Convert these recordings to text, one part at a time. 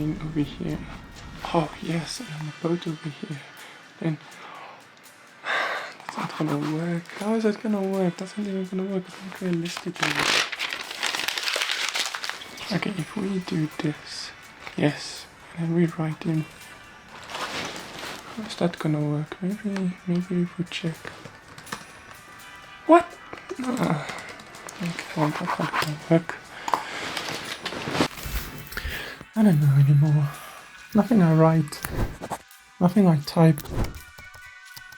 train over here. Oh yes, and a boat over here. Then that's not gonna work. How is that gonna work? That's not even gonna work. It's not realistically. Okay, if we do this, yes, and then we write in. How is that gonna work? Maybe if we check. What? Okay, well, that's not gonna work. I don't know anymore. Nothing I write, nothing I type,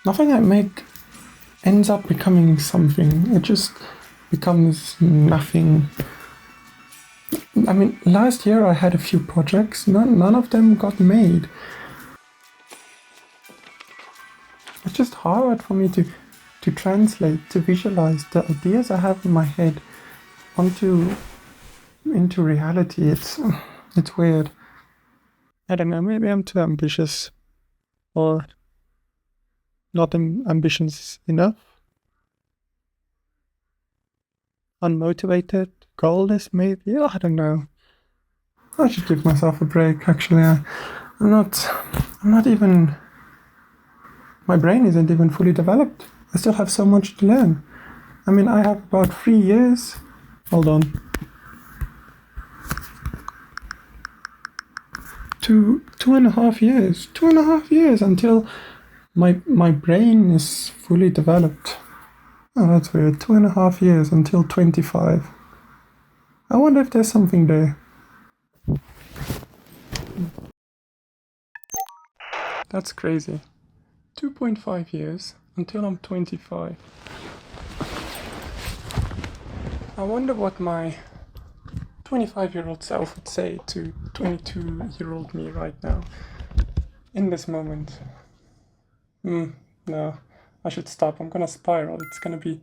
nothing I make ends up becoming something. It just becomes nothing. I mean, last year I had a few projects, none of them got made. It's just hard for me to translate, to visualize the ideas I have in my head into reality. It's weird. I don't know, maybe I'm too ambitious or not ambitious enough. Unmotivated, goalless maybe, I don't know. I should give myself a break, actually. I'm not even, my brain isn't even fully developed. I still have so much to learn. I mean, I have about 3 years. Hold on. 2.5 years. 2.5 years until my brain is fully developed. Oh, that's weird. 2.5 years until 25. I wonder if there's something there. That's crazy. 2.5 years until I'm 25. I wonder what my 25-year-old self would say to 22-year-old me right now, in this moment. No, I should stop. I'm gonna spiral. It's gonna be...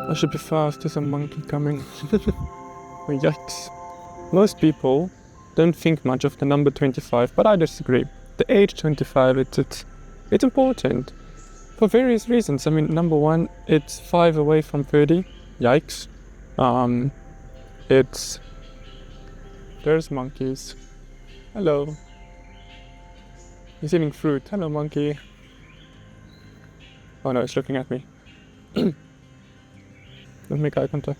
I should be fast, there's a monkey coming. Yikes. Most people don't think much of the number 25, but I disagree. The age 25, it's important for various reasons. I mean, number one, it's 5 away from 30. Yikes. There's monkeys. Hello. He's eating fruit. Hello, monkey. Oh no, it's looking at me. Don't make eye contact.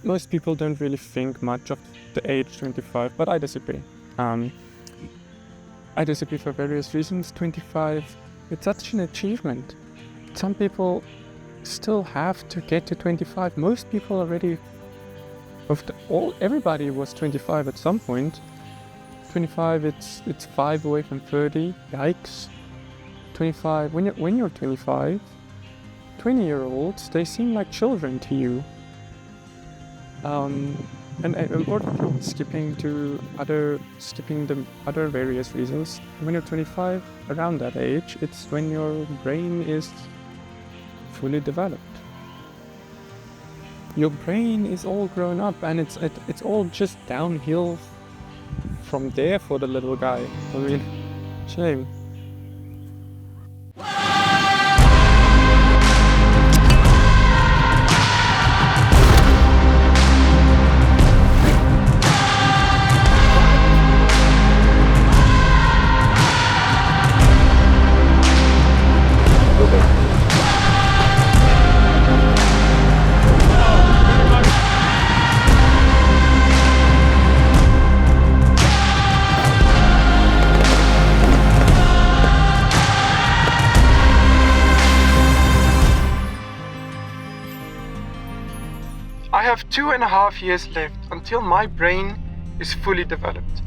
Most people don't really think much of the age 25, but I disagree. I disagree for various reasons. 25, it's such an achievement. Some people still have to get to 25. Most people already, everybody was 25 at some point. 25, it's 5 away from 30. Yikes. 25, when you're 25, 20-year-olds, they seem like children to you. And unfortunately, skipping the other various reasons. When you're 25, around that age, it's when your brain is fully developed. Your brain is all grown up, and it's all just downhill from there for the little guy. I mean, shame. I have 2.5 years left until my brain is fully developed.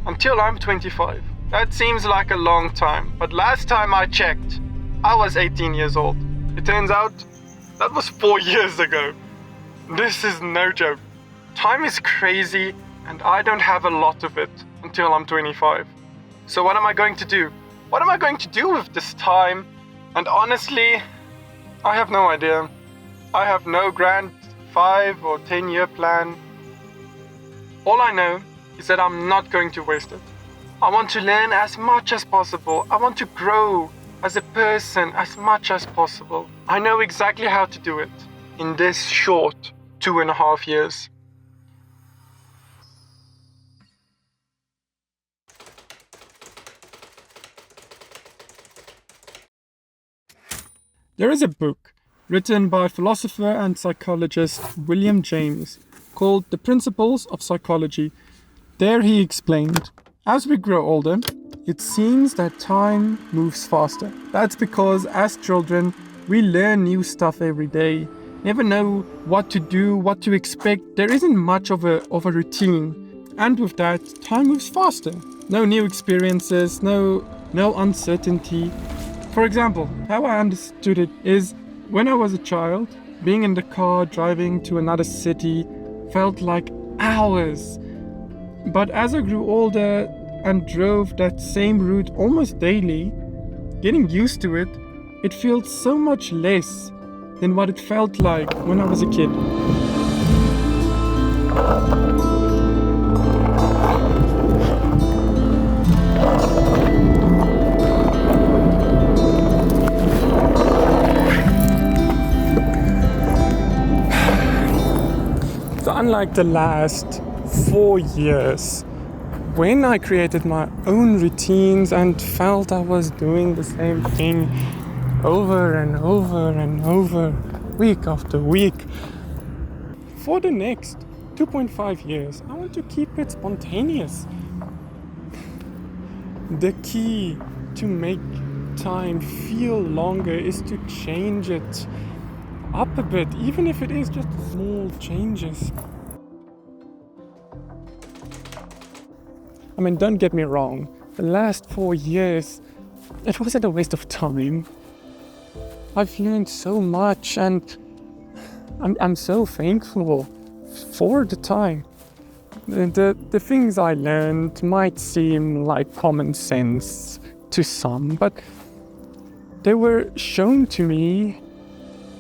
Until I'm 25. That seems like a long time, but last time I checked, I was 18 years old. It turns out, that was 4 years ago. This is no joke. Time is crazy, and I don't have a lot of it until I'm 25. So what am I going to do? What am I going to do with this time? And honestly, I have no idea. I have no grand 5 or 10-year plan. All I know is that I'm not going to waste it. I want to learn as much as possible. I want to grow as a person as much as possible. I know exactly how to do it in this short 2.5 years. There is a book written by philosopher and psychologist William James called The Principles of Psychology. There he explained, as we grow older, it seems that time moves faster. That's because as children, we learn new stuff every day, never know what to do, what to expect. There isn't much of a routine. And with that, time moves faster. No new experiences, no uncertainty. For example, how I understood it is when I was a child, being in the car driving to another city felt like hours. But as I grew older and drove that same route almost daily, getting used to it, it feels so much less than what it felt like when I was a kid. So unlike the last 4 years, when I created my own routines and felt I was doing the same thing over and over and over, week after week, for the next 2.5 years, I want to keep it spontaneous. The key to make time feel longer is to change it up a bit, even if it is just small changes. I mean, don't get me wrong, the last 4 years, it wasn't a waste of time. I've learned so much and I'm so thankful for the time. The things I learned might seem like common sense to some, but they were shown to me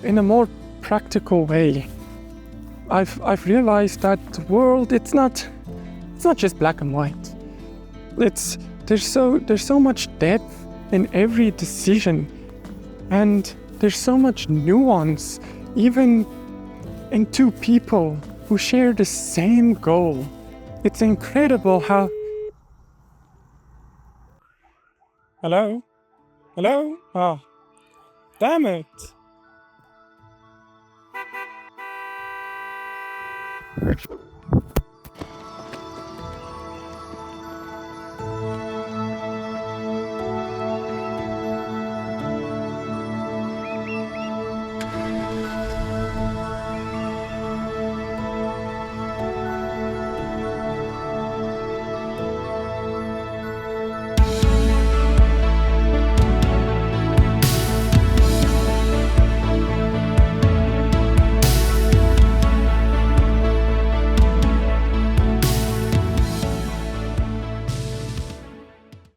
in a more practical way. I've realized that the world, it's not just black and white. There's so much depth in every decision, and there's so much nuance even in two people who share the same goal. It's incredible how... Hello? Ah, damn it!